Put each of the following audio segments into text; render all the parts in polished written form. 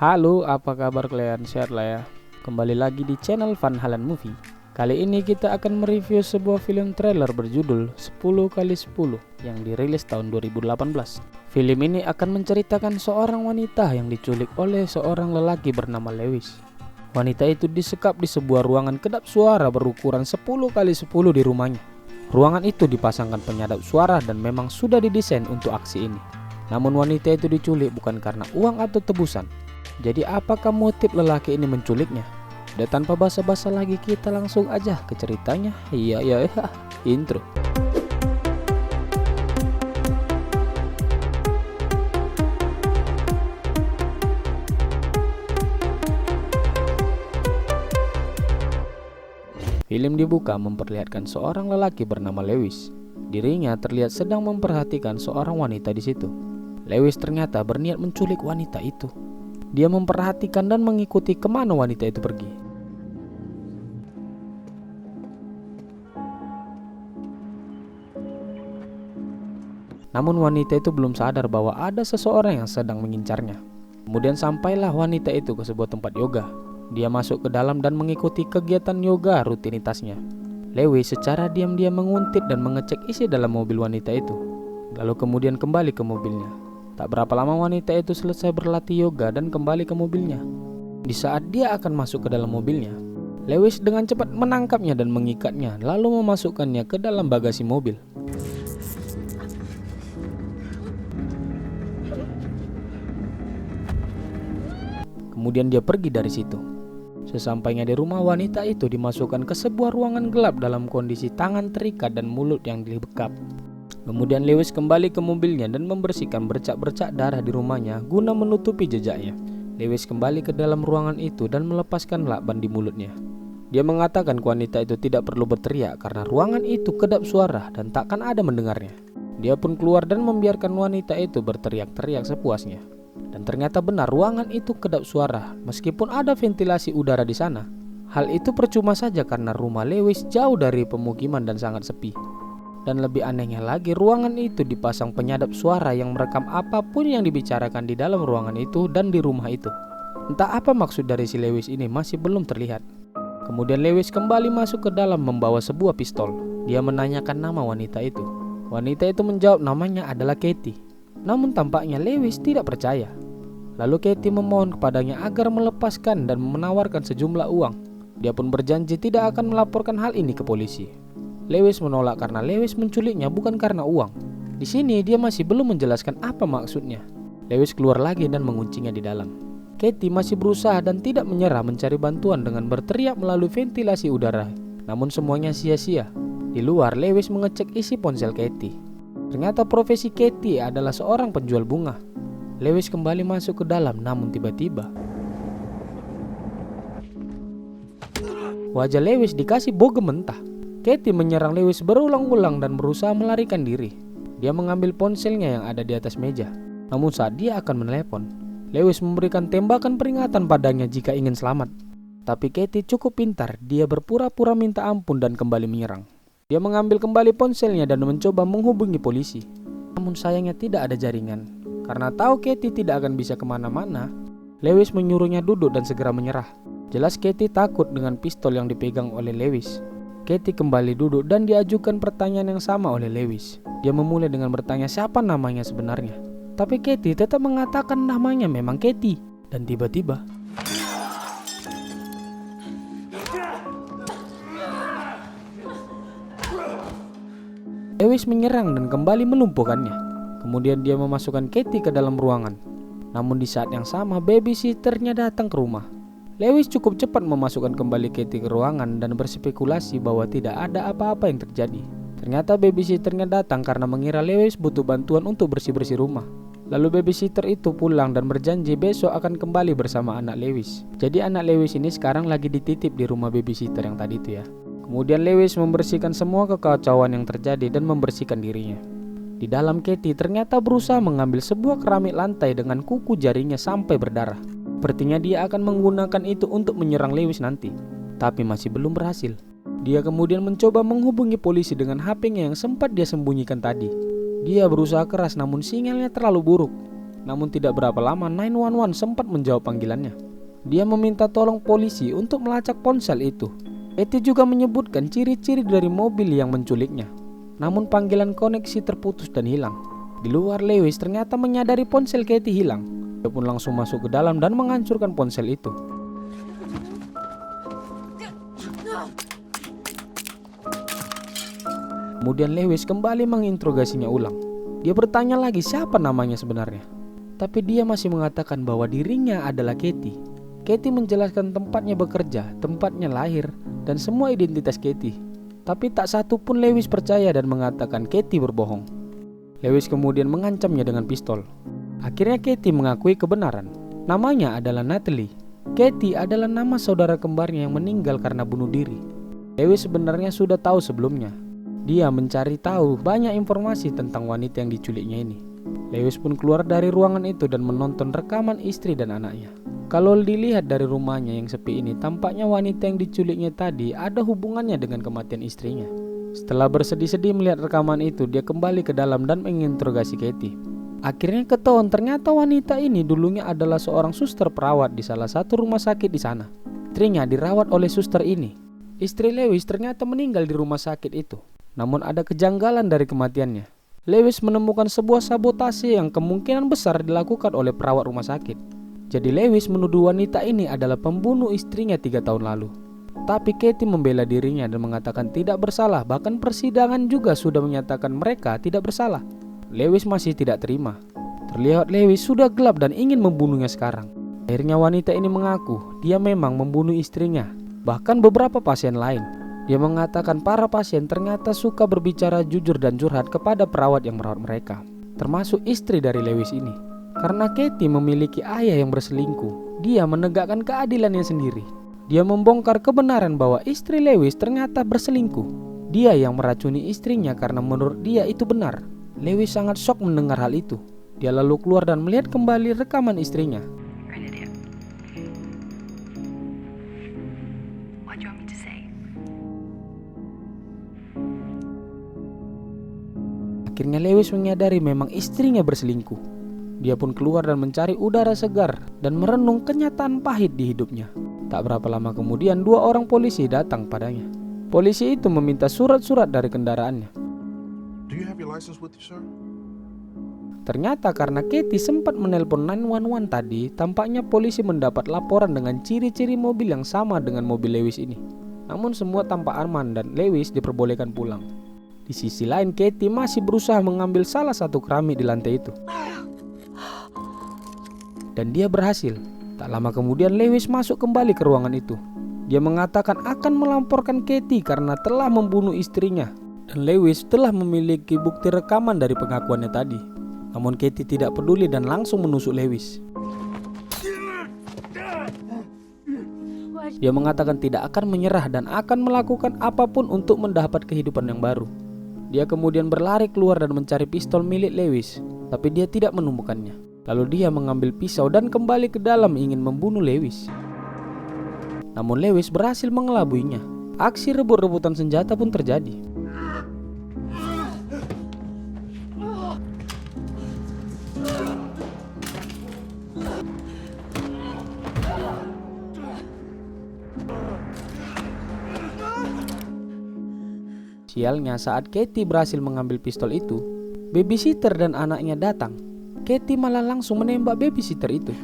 Halo, apa kabar kalian? Sehat lah ya. Kembali lagi di channel Van Halen Movie. Kali ini kita akan mereview sebuah film trailer berjudul 10x10 yang dirilis tahun 2018. Film ini akan menceritakan seorang wanita yang diculik oleh seorang lelaki bernama Lewis. Wanita itu disekap di sebuah ruangan kedap suara berukuran 10x10 di rumahnya. Ruangan itu dipasangkan penyadap suara dan memang sudah didesain untuk aksi ini. Namun wanita itu diculik bukan karena uang atau tebusan. Jadi apakah motif lelaki ini menculiknya? Dan tanpa basa-basa lagi kita langsung aja ke ceritanya. Iya, intro. Film dibuka memperlihatkan seorang lelaki bernama Lewis. Dirinya terlihat sedang memperhatikan seorang wanita di situ. Lewis ternyata berniat menculik wanita itu. Dia memperhatikan dan mengikuti kemana wanita itu pergi. Namun wanita itu belum sadar bahwa ada seseorang yang sedang mengincarnya. Kemudian sampailah wanita itu ke sebuah tempat yoga. Dia masuk ke dalam dan mengikuti kegiatan yoga rutinitasnya. Lewis secara diam-diam menguntit dan mengecek isi dalam mobil wanita itu. Lalu kemudian kembali ke mobilnya. Tak berapa lama wanita itu selesai berlatih yoga dan kembali ke mobilnya. Di saat dia akan masuk ke dalam mobilnya, Lewis dengan cepat menangkapnya dan mengikatnya, lalu memasukkannya ke dalam bagasi mobil. Kemudian dia pergi dari situ. Sesampainya di rumah, wanita itu dimasukkan ke sebuah ruangan gelap dalam kondisi tangan terikat dan mulut yang dibekap. Kemudian Lewis kembali ke mobilnya dan membersihkan bercak-bercak darah di rumahnya guna menutupi jejaknya. Lewis kembali ke dalam ruangan itu dan melepaskan lakban di mulutnya. Dia mengatakan ke wanita itu tidak perlu berteriak karena ruangan itu kedap suara dan takkan ada mendengarnya. Dia pun keluar dan membiarkan wanita itu berteriak-teriak sepuasnya. Dan ternyata benar, ruangan itu kedap suara meskipun ada ventilasi udara di sana. Hal itu percuma saja karena rumah Lewis jauh dari pemukiman dan sangat sepi. Dan lebih anehnya lagi, ruangan itu dipasang penyadap suara yang merekam apapun yang dibicarakan di dalam ruangan itu dan di rumah itu. Entah apa maksud dari si Lewis ini masih belum terlihat. Kemudian Lewis kembali masuk ke dalam membawa sebuah pistol. Dia menanyakan nama wanita itu. Wanita itu menjawab namanya adalah Katie. Namun tampaknya Lewis tidak percaya. Lalu Katie memohon kepadanya agar melepaskan dan menawarkan sejumlah uang. Dia pun berjanji tidak akan melaporkan hal ini ke polisi. Lewis menolak karena Lewis menculiknya bukan karena uang. Di sini dia masih belum menjelaskan apa maksudnya. Lewis keluar lagi dan menguncinya di dalam. Katie masih berusaha dan tidak menyerah mencari bantuan dengan berteriak melalui ventilasi udara. Namun semuanya sia-sia. Di luar, Lewis mengecek isi ponsel Katie. Ternyata profesi Katie adalah seorang penjual bunga. Lewis kembali masuk ke dalam, namun tiba-tiba wajah Lewis dikasih bogem mentah. Katie menyerang Lewis berulang-ulang dan berusaha melarikan diri. Dia mengambil ponselnya yang ada di atas meja. Namun saat dia akan menelepon, Lewis memberikan tembakan peringatan padanya jika ingin selamat. Tapi Katie cukup pintar, dia berpura-pura minta ampun dan kembali menyerang. Dia mengambil kembali ponselnya dan mencoba menghubungi polisi. Namun sayangnya tidak ada jaringan. Karena tahu Katie tidak akan bisa kemana-mana, Lewis menyuruhnya duduk dan segera menyerah. Jelas Katie takut dengan pistol yang dipegang oleh Lewis. Katie kembali duduk dan diajukan pertanyaan yang sama oleh Lewis. Dia memulai dengan bertanya siapa namanya sebenarnya. Tapi Katie tetap mengatakan namanya memang Katie. Dan tiba-tiba Lewis menyerang dan kembali melumpuhkannya. Kemudian dia memasukkan Katie ke dalam ruangan. Namun di saat yang sama babysitternya datang ke rumah. Lewis cukup cepat memasukkan kembali Katie ke ruangan dan berspekulasi bahwa tidak ada apa-apa yang terjadi. Ternyata babysitternya datang karena mengira Lewis butuh bantuan untuk bersih-bersih rumah. Lalu babysitter itu pulang dan berjanji besok akan kembali bersama anak Lewis. Jadi anak Lewis ini sekarang lagi dititip di rumah babysitter yang tadi itu ya. Kemudian Lewis membersihkan semua kekacauan yang terjadi dan membersihkan dirinya. Di dalam Katie ternyata berusaha mengambil sebuah keramik lantai dengan kuku jarinya sampai berdarah. Sepertinya dia akan menggunakan itu untuk menyerang Lewis nanti. Tapi masih belum berhasil. Dia kemudian mencoba menghubungi polisi dengan HP-nya yang sempat dia sembunyikan tadi. Dia berusaha keras namun sinyalnya terlalu buruk. Namun tidak berapa lama 911 sempat menjawab panggilannya. Dia meminta tolong polisi untuk melacak ponsel itu. Katie juga menyebutkan ciri-ciri dari mobil yang menculiknya. Namun panggilan koneksi terputus dan hilang. Di luar, Lewis ternyata menyadari ponsel Katie hilang. Dia pun langsung masuk ke dalam dan menghancurkan ponsel itu. Kemudian Lewis kembali menginterogasinya ulang. Dia bertanya lagi siapa namanya sebenarnya. Tapi dia masih mengatakan bahwa dirinya adalah Katie. Katie menjelaskan tempatnya bekerja, tempatnya lahir, dan semua identitas Katie. Tapi tak satu pun Lewis percaya dan mengatakan Katie berbohong. Lewis kemudian mengancamnya dengan pistol. Akhirnya Katie mengakui kebenaran. Namanya adalah Natalie. Katie adalah nama saudara kembarnya yang meninggal karena bunuh diri. Lewis sebenarnya sudah tahu sebelumnya. Dia mencari tahu banyak informasi tentang wanita yang diculiknya ini. Lewis pun keluar dari ruangan itu dan menonton rekaman istri dan anaknya. Kalau dilihat dari rumahnya yang sepi ini, tampaknya wanita yang diculiknya tadi ada hubungannya dengan kematian istrinya. Setelah bersedih-sedih melihat rekaman itu, dia kembali ke dalam dan menginterogasi Katie. Akhirnya ketahuan ternyata wanita ini dulunya adalah seorang suster perawat di salah satu rumah sakit di sana. Istrinya dirawat oleh suster ini. Istri Lewis ternyata meninggal di rumah sakit itu. Namun ada kejanggalan dari kematiannya. Lewis menemukan sebuah sabotase yang kemungkinan besar dilakukan oleh perawat rumah sakit. Jadi Lewis menuduh wanita ini adalah pembunuh istrinya 3 tahun lalu. Tapi Katie membela dirinya dan mengatakan tidak bersalah. Bahkan persidangan juga sudah menyatakan mereka tidak bersalah. Lewis masih tidak terima. Terlihat Lewis sudah gelap dan ingin membunuhnya sekarang. Akhirnya wanita ini mengaku dia memang membunuh istrinya, bahkan beberapa pasien lain. Dia mengatakan para pasien ternyata suka berbicara jujur dan curhat kepada perawat yang merawat mereka, termasuk istri dari Lewis ini. Karena Katie memiliki ayah yang berselingkuh, dia menegakkan keadilannya sendiri. Dia membongkar kebenaran bahwa istri Lewis ternyata berselingkuh. Dia yang meracuni istrinya karena menurut dia itu benar. Lewis sangat shock mendengar hal itu. Dia lalu keluar dan melihat kembali rekaman istrinya. Akhirnya Lewis menyadari memang istrinya berselingkuh. Dia pun keluar dan mencari udara segar dan merenung kenyataan pahit di hidupnya. Tak berapa lama kemudian 2 orang polisi datang padanya. Polisi itu meminta surat-surat dari kendaraannya. Do you have your license with you, sir? Ternyata karena Katie sempat menelpon 911 tadi, tampaknya polisi mendapat laporan dengan ciri-ciri mobil yang sama dengan mobil Lewis ini. Namun semua tampak aman dan Lewis diperbolehkan pulang. Di sisi lain, Katie masih berusaha mengambil salah satu keramik di lantai itu. Dan dia berhasil. Tak lama kemudian Lewis masuk kembali ke ruangan itu. Dia mengatakan akan melamporkan Katie karena telah membunuh istrinya. Dan Lewis telah memiliki bukti rekaman dari pengakuannya tadi. Namun Katie tidak peduli dan langsung menusuk Lewis. Dia mengatakan tidak akan menyerah dan akan melakukan apapun untuk mendapat kehidupan yang baru. Dia kemudian berlari keluar dan mencari pistol milik Lewis, tapi dia tidak menemukannya. Lalu dia mengambil pisau dan kembali ke dalam ingin membunuh Lewis. Namun Lewis berhasil mengelabuinya. Aksi rebut-rebutan senjata pun terjadi. Sialnya, saat Katie berhasil mengambil pistol itu, babysitter dan anaknya datang. Katie malah langsung menembak babysitter itu.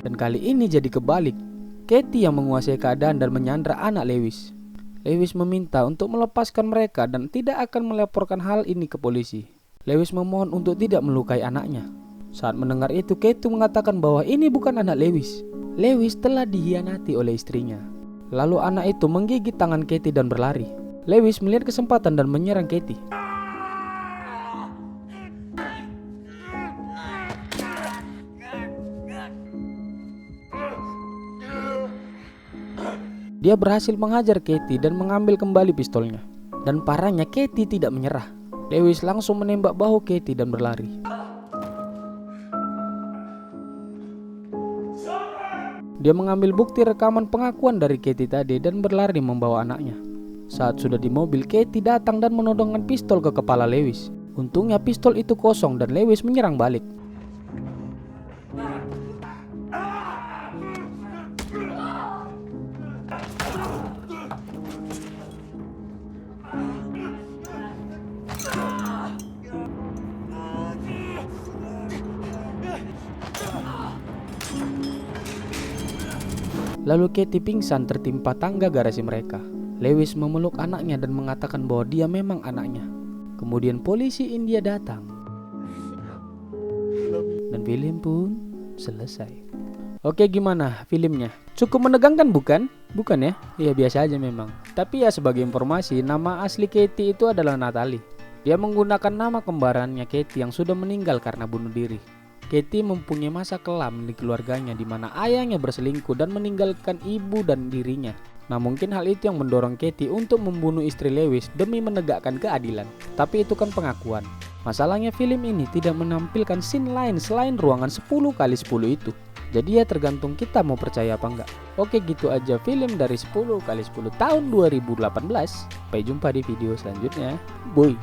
Dan kali ini jadi kebalik. Katie yang menguasai keadaan dan menyandra anak Lewis. Lewis meminta untuk melepaskan mereka dan tidak akan melaporkan hal ini ke polisi. Lewis memohon untuk tidak melukai anaknya. Saat mendengar itu, Katie mengatakan bahwa ini bukan anak Lewis. Lewis telah dihianati oleh istrinya. Lalu anak itu menggigit tangan Katie dan berlari. Lewis melihat kesempatan dan menyerang Katie. Dia berhasil menghajar Katie dan mengambil kembali pistolnya. Dan parahnya Katie tidak menyerah. Lewis langsung menembak bahu Katie dan berlari. Dia mengambil bukti rekaman pengakuan dari Katie tadi dan berlari membawa anaknya. Saat sudah di mobil, Katie datang dan menodongkan pistol ke kepala Lewis. Untungnya pistol itu kosong dan Lewis menyerang balik. Lalu Katie pingsan tertimpa tangga garasi mereka. Lewis memeluk anaknya dan mengatakan bahwa dia memang anaknya. Kemudian polisi India datang. Dan film pun selesai. Oke, gimana filmnya? Cukup menegangkan bukan? Bukan ya? Iya, biasa aja memang. Tapi ya sebagai informasi, nama asli Katie itu adalah Natalie. Dia menggunakan nama kembarannya Katie yang sudah meninggal karena bunuh diri. Katie mempunyai masa kelam di keluarganya di mana ayahnya berselingkuh dan meninggalkan ibu dan dirinya. Nah, mungkin hal itu yang mendorong Katie untuk membunuh istri Lewis demi menegakkan keadilan. Tapi itu kan pengakuan. Masalahnya film ini tidak menampilkan scene lain selain ruangan 10x10 itu. Jadi ya tergantung kita mau percaya apa enggak. Oke, gitu aja film dari 10x10 tahun 2018. Sampai jumpa di video selanjutnya. Boy.